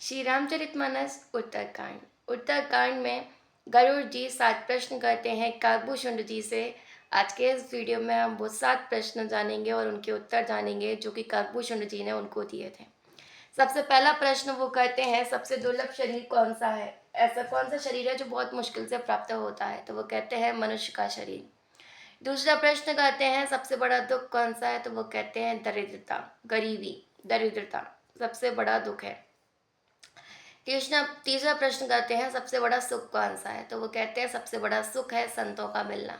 श्री रामचरितमानस उत्तरकांड। उत्तरकांड में गरुड़ जी 7 प्रश्न करते हैं काकभूषुंड जी से। आज के इस वीडियो में हम वो 7 प्रश्न जानेंगे और उनके उत्तर जानेंगे जो कि काकभूषुंड जी ने उनको दिए थे। सबसे पहला प्रश्न वो कहते हैं, सबसे दुर्लभ शरीर कौन सा है? ऐसा कौन सा शरीर है जो बहुत मुश्किल से प्राप्त होता है? तो वो कहते हैं मनुष्य का शरीर। दूसरा प्रश्न कहते हैं, सबसे बड़ा दुख कौन सा है? तो वो कहते हैं दरिद्रता, गरीबी, दरिद्रता सबसे बड़ा दुख है। तीसरा तीसरा प्रश्न करते हैं, सबसे बड़ा सुख कौन सा है? तो वो कहते हैं सबसे बड़ा सुख है संतों का मिलना,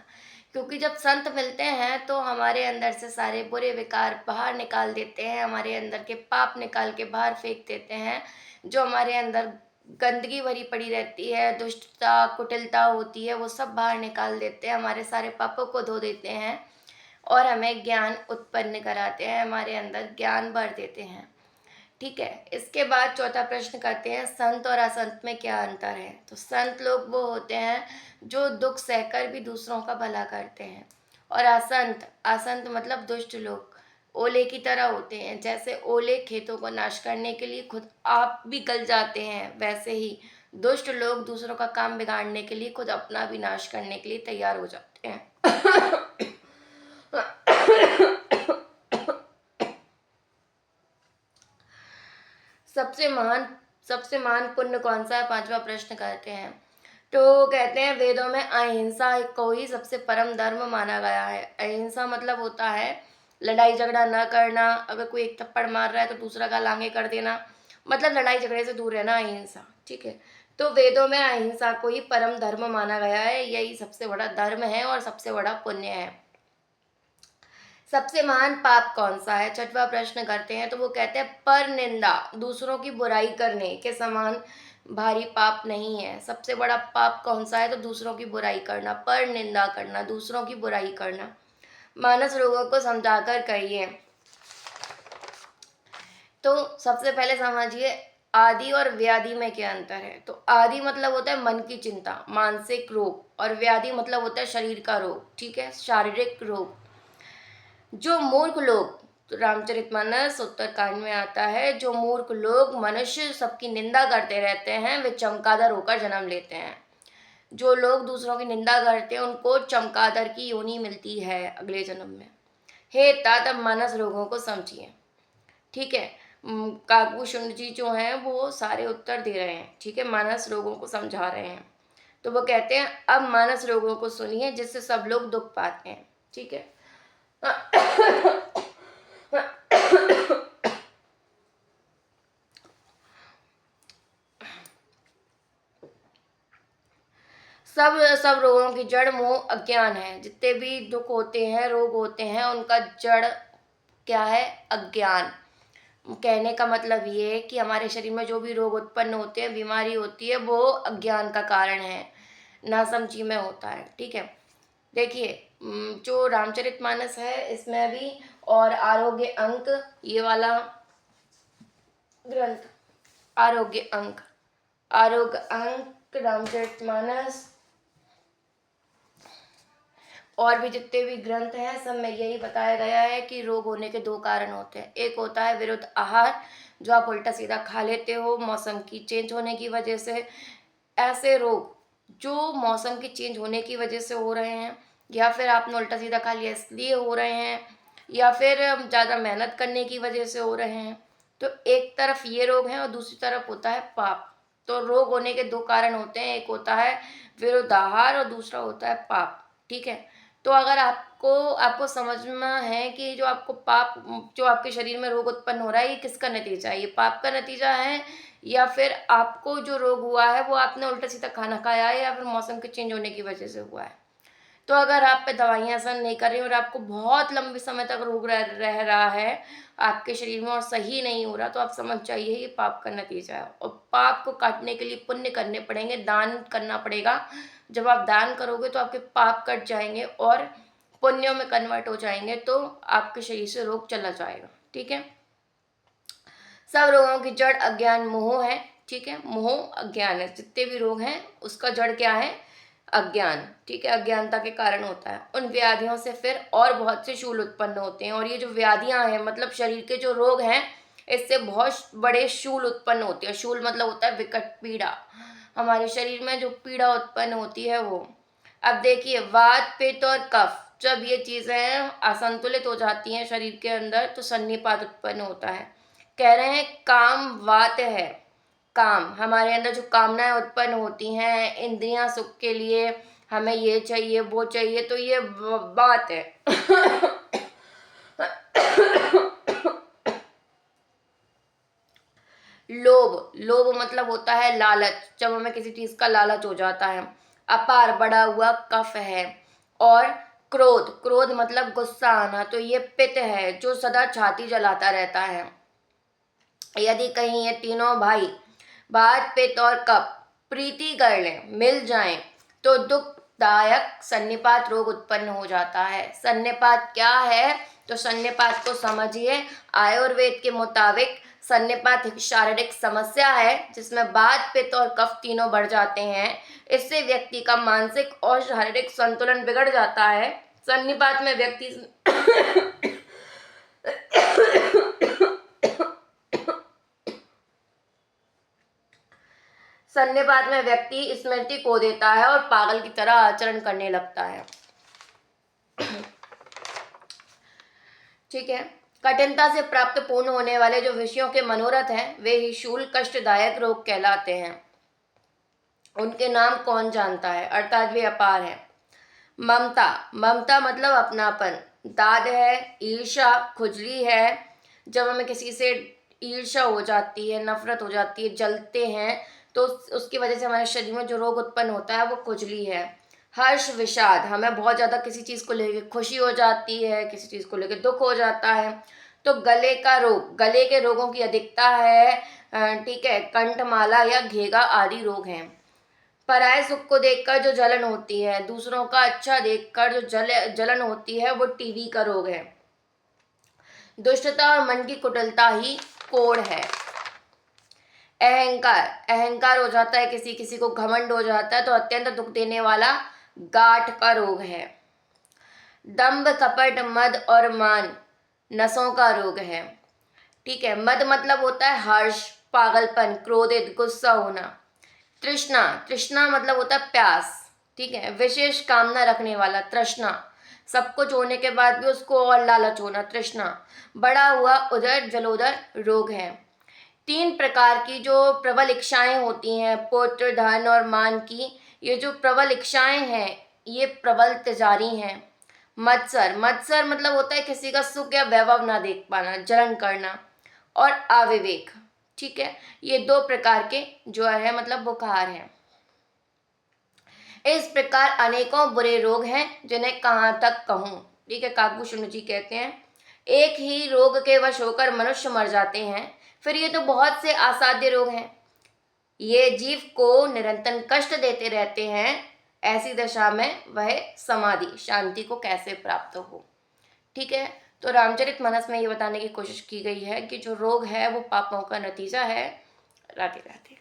क्योंकि जब संत मिलते हैं तो हमारे अंदर से सारे बुरे विकार बाहर निकाल देते हैं, हमारे अंदर के पाप निकाल के बाहर फेंक देते हैं। जो हमारे अंदर गंदगी भरी पड़ी रहती है, दुष्टता कुटिलता होती है, वो सब बाहर निकाल देते हैं, हमारे सारे पापों को धो देते हैं और हमें ज्ञान उत्पन्न कराते हैं, हमारे अंदर ज्ञान भर देते हैं। ठीक है। इसके बाद चौथा प्रश्न करते हैं, संत और असंत में क्या अंतर है? तो संत लोग वो होते हैं जो दुख सहकर भी दूसरों का भला करते हैं, और असंत असंत मतलब दुष्ट लोग ओले की तरह होते हैं। जैसे ओले खेतों को नाश करने के लिए खुद आप भी गल जाते हैं, वैसे ही दुष्ट लोग दूसरों का काम बिगाड़ने के लिए खुद अपना भी नाश करने के लिए तैयार हो जाते हैं। सबसे महान सबसे महान पुण्य कौन सा है? पांचवा प्रश्न कहते हैं। तो कहते हैं वेदों में अहिंसा को ही सबसे परम धर्म माना गया है। अहिंसा मतलब होता है लड़ाई झगड़ा न करना, अगर कोई एक थप्पड़ मार रहा है तो दूसरा का लांगे कर देना, मतलब लड़ाई झगड़े से दूर रहना, अहिंसा। ठीक है। तो वेदों में अहिंसा को ही परम धर्म माना गया है, यही सबसे बड़ा धर्म है और सबसे बड़ा पुण्य है। सबसे महान पाप कौन सा है? छठवां प्रश्न करते हैं। तो वो कहते हैं पर निंदा, दूसरों की बुराई करने के समान भारी पाप नहीं है। सबसे बड़ा पाप कौन सा है? तो दूसरों की बुराई करना, पर निंदा करना, दूसरों की बुराई करना। मानस रोगों को समझाकर कहिए। तो सबसे पहले समझिए आदि और व्याधि में क्या अंतर है। तो आदि मतलब होता है मन की चिंता, मानसिक रोग, और व्याधि मतलब होता है शरीर का रोग। ठीक है, शारीरिक रोग। जो मूर्ख लोग, तो रामचरितमानस उत्तरकांड में आता है, जो मूर्ख लोग मनुष्य सबकी निंदा करते रहते हैं वे चमगादड़ होकर जन्म लेते हैं। जो लोग दूसरों की निंदा करते हैं उनको चमगादड़ की योनि मिलती है अगले जन्म में। हे तात, अब मानस रोगों को समझिए। ठीक है। काकभूषुंड जी जो हैं वो सारे उत्तर दे रहे हैं। ठीक है, मानस रोगों को समझा रहे हैं। तो वो कहते हैं अब मानस रोगों को सुनिए जिससे सब लोग दुख पाते हैं। ठीक है। सब सब रोगों की जड़ मोह अज्ञान है। जितने भी दुख होते हैं, रोग होते हैं, उनका जड़ क्या है? अज्ञान। कहने का मतलब ये है कि हमारे शरीर में जो भी रोग उत्पन्न होते हैं, बीमारी होती है, वो अज्ञान का कारण है, नासमझी में होता है। ठीक है। देखिए, जो रामचरितमानस है इसमें भी और आरोग्य अंक, ये वाला ग्रंथ आरोग्य अंक रामचरितमानस और भी जितने भी ग्रंथ हैं सब में यही बताया गया है कि रोग होने के 2 कारण होते हैं। एक होता है विरुद्ध आहार, जो आप उल्टा सीधा खा लेते हो मौसम की चेंज होने की वजह से। ऐसे रोग जो मौसम के चेंज होने की वजह से हो रहे हैं, या फिर आपने उल्टा सीधा खा लिया इसलिए हो रहे हैं, या फिर ज़्यादा मेहनत करने की वजह से हो रहे हैं। तो एक तरफ ये रोग हैं और दूसरी तरफ होता है पाप। तो रोग होने के 2 कारण होते हैं, एक होता है विरुद्ध आहार और दूसरा होता है पाप। ठीक है। तो अगर आपको समझ में है कि जो आपके शरीर में रोग उत्पन्न हो रहा है, ये किसका नतीजा है? ये पाप का नतीजा है, या फिर आपको जो रोग हुआ है वो आपने उल्टा सीधा खाना खाया है, या फिर मौसम के चेंज होने की वजह से हुआ है। तो अगर आप पे दवाइयाँ असर नहीं कर रही और आपको बहुत लंबे समय तक रोग रह रहा है आपके शरीर में और सही नहीं हो रहा, तो आप समझ जाइए ये पाप का नतीजा है। और पाप को काटने के लिए पुण्य करने पड़ेंगे, दान करना पड़ेगा। जब आप दान करोगे तो आपके पाप कट जाएंगे और पुण्यों में कन्वर्ट हो जाएंगे, तो आपके शरीर से रोग चला जाएगा। ठीक है। सब रोगों की जड़ अज्ञान मोह है। ठीक है, मोह अज्ञान है। जितने भी रोग हैं उसका जड़ क्या है? अज्ञान। ठीक है, अज्ञानता के कारण होता है। उन व्याधियों से फिर और बहुत से शूल उत्पन्न होते हैं, और ये जो व्याधियां हैं मतलब शरीर के जो रोग हैं, इससे बहुत बड़े शूल उत्पन्न होते हैं। शूल मतलब होता है विकट पीड़ा, हमारे शरीर में जो पीड़ा उत्पन्न होती है वो। अब देखिए वात, पित्त और कफ, जब ये चीज़ें असंतुलित हो जाती हैं शरीर के अंदर तो सन्निपात उत्पन्न होता है। कह रहे हैं काम वात है, काम हमारे अंदर जो कामनाएं उत्पन्न होती हैं इंद्रियां सुख के लिए, हमें ये चाहिए वो चाहिए, तो ये बात है। लोभ, लोभ मतलब होता है लालच, जब हमें किसी चीज का लालच हो जाता है। अपार, बढ़ा हुआ कफ है। और क्रोध, क्रोध मतलब गुस्सा आना, तो ये पित्त है जो सदा छाती जलाता रहता है। यदि कहीं ये तीनों भाई वात, पित्त और कफ प्रीति कर लें, मिल जाएं, तो दुखदायक सन्निपात रोग उत्पन्न हो जाता है। सन्निपात क्या है, तो सन्निपात को समझिए। आयुर्वेद के मुताबिक सन्निपात एक शारीरिक समस्या है जिसमें वात, पित्त और कफ तीनों बढ़ जाते हैं। इससे व्यक्ति का मानसिक और शारीरिक संतुलन बिगड़ जाता है। सन्निपात में व्यक्ति सन्निपात में व्यक्ति स्मृति खो देता है और पागल की तरह आचरण करने लगता है। ठीक है, कठिनता से प्राप्त पूर्ण होने वाले जो विषयों के मनोरथ हैं वे ही शूल कष्टदायक रोग कहलाते हैं। उनके नाम कौन जानता है, अर्थात वे अपार हैं। ममता, ममता मतलब अपनापन। दाद है, ईर्ष्या, खुजली है, जब हमें किसी से ईर्ष्या हो जाती है, नफरत हो जाती है, जलते हैं, तो उसकी वजह से हमारे शरीर में जो रोग उत्पन्न होता है वो खुजली है। हर्ष, विषाद, हमें बहुत ज़्यादा किसी चीज़ को लेके खुशी हो जाती है, किसी चीज़ को लेके दुख हो जाता है। तो गले का रोग, गले के रोगों की अधिकता है। ठीक है, कंठमाला या घेगा आदि रोग हैं। पराये सुख को देखकर जो जलन होती है, दूसरों का अच्छा देखकर जो जलन होती है, वो टीवी का रोग है। दुष्टता और मन की कुटिलता ही कोढ़ है। अहंकार, अहंकार हो जाता है किसी किसी को, घमंड हो जाता है, तो अत्यंत दुख देने वाला गांठ का रोग है। दंभ, कपट, मद और मान नसों का रोग है। ठीक है, मद मतलब होता है हर्ष, पागलपन, क्रोधित, गुस्सा होना। तृष्णा, तृष्णा मतलब होता है प्यास। ठीक है, विशेष कामना रखने वाला, तृष्णा, सब कुछ होने के बाद भी उसको और लालच होना, तृष्णा। बढ़ा हुआ उदर जलोदर रोग है। 3 प्रकार की जो प्रबल इच्छाएं होती हैं, पुत्र, धन और मान की, ये जो प्रबल इच्छाएं हैं ये प्रबल तिजारी हैं। मत्सर, मत्सर मतलब होता है किसी का सुख या वैभव ना देख पाना, जलन करना। और अविवेक, ठीक है, ये 2 प्रकार के जो है मतलब बुखार हैं। इस प्रकार अनेकों बुरे रोग हैं जिन्हें कहाँ तक कहूँ। ठीक है, काकभूषण जी कहते हैं एक ही रोग के वश होकर मनुष्य मर जाते हैं, फिर ये तो बहुत से असाध्य रोग हैं। ये जीव को निरंतर कष्ट देते रहते हैं। ऐसी दशा में वह समाधि, शांति को कैसे प्राप्त हो। ठीक है, तो रामचरितमानस में ये बताने की कोशिश की गई है कि जो रोग है वो पापों का नतीजा है। राधे राधे।